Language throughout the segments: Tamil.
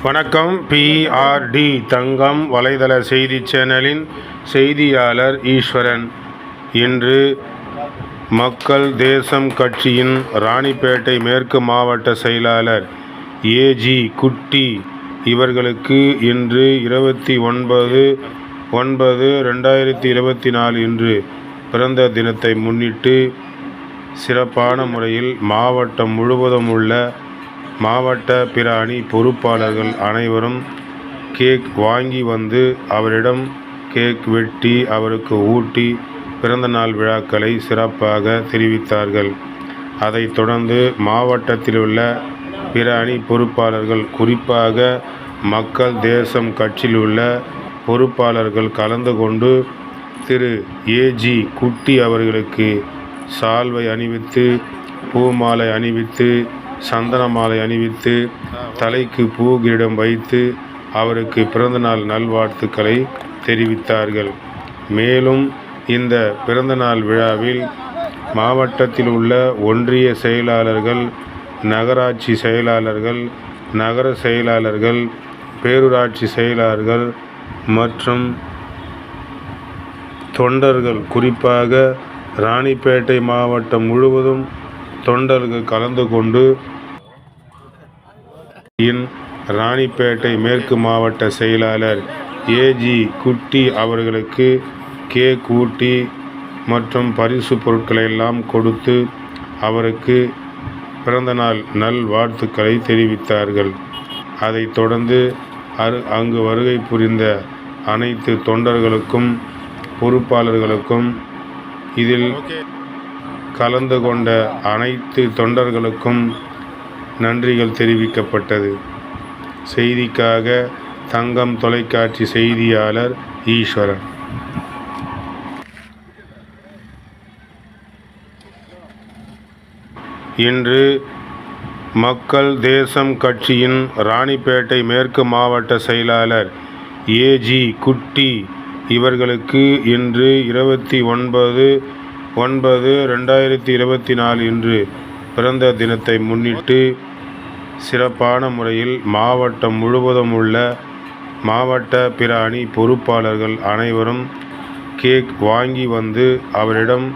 வணக்கம். PRD தங்கம் வலைதள செய்தி சேனலின் செய்தியாளர் ஈஸ்வரன். இன்று மக்கள் தேசம் கட்சியின் ராணிப்பேட்டை மேற்கு மாவட்ட செயலாளர் AG குட்டி இவர்களுக்கு இன்று 29/9/2024 இன்று பிறந்த தினத்தை முன்னிட்டு சிறப்பான முறையில் மாவட்டம் முழுவதும் உள்ள மாவட்ட பிற அணி பொறுப்பாளர்கள் அனைவரும் கேக் வாங்கி வந்து அவரிடம் கேக் வெட்டி அவருக்கு ஊட்டி பிறந்தநாள் விழாக்களை சிறப்பாக தெரிவித்தார்கள். அதைத் தொடர்ந்து மாவட்டத்தில் உள்ள பிற அணி பொறுப்பாளர்கள், குறிப்பாக மக்கள் தேசம் கட்சியில் உள்ள பொறுப்பாளர்கள் கலந்து கொண்டு திரு AG குட்டி அவர்களுக்கு சால்வை அணிவித்து, பூமாலை அணிவித்து, சந்தன மாலை அணிவித்து, தலைக்கு பூ கிரீடம் வைத்து அவருக்கு பிறந்தநாள் நல்வாழ்த்துக்களை தெரிவித்தார்கள். மேலும் இந்த பிறந்தநாள் விழாவில் மாவட்டத்தில் உள்ள ஒன்றிய செயலாளர்கள், நகராட்சி செயலாளர்கள், நகர செயலாளர்கள், பேரூராட்சி செயலாளர்கள் மற்றும் தொண்டர்கள், குறிப்பாக ராணிப்பேட்டை மாவட்டம் முழுவதும் தொண்டர்கள் கலந்து கொண்டு ராணிப்பேட்டை மேற்கு மாவட்ட செயலாளர் AG குட்டி அவர்களுக்கு கேக் ஊட்டி மற்றும் பரிசு பொருட்களை எல்லாம் கொடுத்து அவருக்கு பிறந்தநாள் நல்வாழ்த்துக்களை தெரிவித்தார்கள். அதைத் தொடர்ந்து அங்கு வருகை புரிந்த அனைத்து தொண்டர்களுக்கும் பொறுப்பாளர்களுக்கும், இதில் கலந்து கொண்ட அனைத்து தொண்டர்களுக்கும் நன்றிகள் தெரிவிக்கப்பட்டது. செய்திக்காக தங்கம் தொலைக்காட்சி செய்தியாளர் ஈஸ்வரன். இன்று மக்கள் தேசம் கட்சியின் ராணிப்பேட்டை மேற்கு மாவட்ட செயலாளர் AG குட்டி இவர்களுக்கு இன்று 29/9/2024 இன்று பிறந்த தினத்தை முன்னிட்டு சிறப்பான முறையில் மாவட்டம் முழுவதும் உள்ள மாவட்ட பிற அணி பொறுப்பாளர்கள் அனைவரும் கேக் வாங்கி வந்து அவரிடம்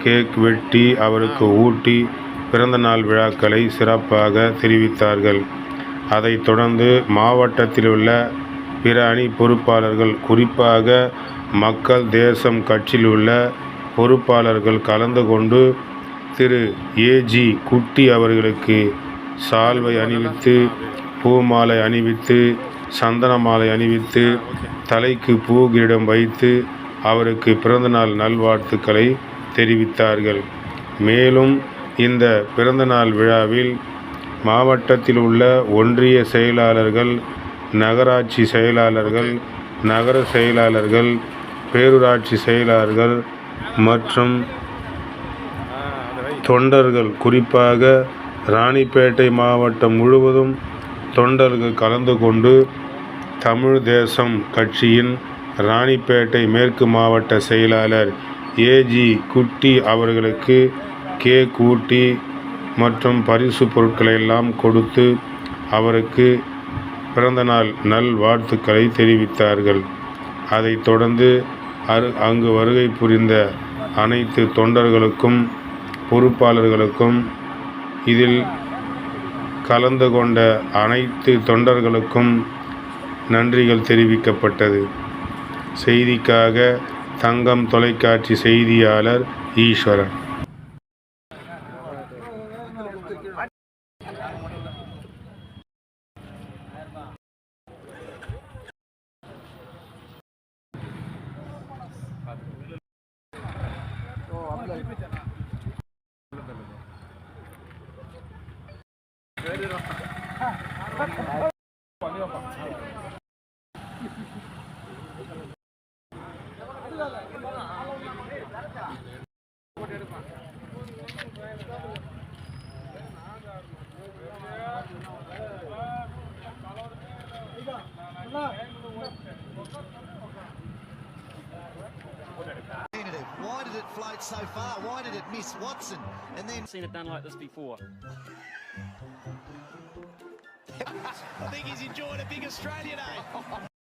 கேக் வெட்டி அவருக்கு ஊட்டி பிறந்தநாள் விழாக்களை சிறப்பாக தெரிவித்தார்கள். அதைத் தொடர்ந்து மாவட்டத்தில் உள்ள பிற அணி பொறுப்பாளர்கள், குறிப்பாக மக்கள் தேசம் கட்சியில் உள்ள பொறுப்பாளர்கள் கலந்து கொண்டு திரு AG குட்டி அவர்களுக்கு சால்வை அணிவித்து, பூமாலை அணிவித்து, சந்தன மாலை அணிவித்து, தலைக்கு பூ கிரீடம் வைத்து அவருக்கு பிறந்தநாள் நல்வாழ்த்துக்களை தெரிவித்தார்கள். மேலும் இந்த பிறந்தநாள் விழாவில் மாவட்டத்தில் உள்ள ஒன்றிய செயலாளர்கள், நகராட்சி செயலாளர்கள், நகர செயலாளர்கள், பேரூராட்சி செயலாளர்கள் மற்றும் தொண்டர்கள், குறிப்பாக ராணிப்பேட்டை மாவட்டம் முழுவதும் தொண்டர்கள் கலந்து கொண்டு தமிழ் தேசம் கட்சியின் ராணிப்பேட்டை மேற்கு மாவட்ட செயலாளர் AG குட்டி அவர்களுக்கு கேக் ஊட்டி மற்றும் பரிசு பொருட்களை எல்லாம் கொடுத்து அவருக்கு பிறந்தநாள் நல்வாழ்த்துக்களை தெரிவித்தார்கள். அதைத் தொடர்ந்து அங்கு வருகை புரிந்த அனைத்து தொண்டர்களுக்கும் பொறுப்பாளர்களுக்கும், இதில் கலந்து கொண்ட அனைத்து தொண்டர்களுக்கும் நன்றிகள் தெரிவிக்கப்பட்டது. செய்திக்காக தங்கம் தொலைக்காட்சி செய்தியாளர் ஈஸ்வரன். Why did it float so far? Why did it miss Watson? And then seen it done like this before. I think he's enjoying a big Australian day.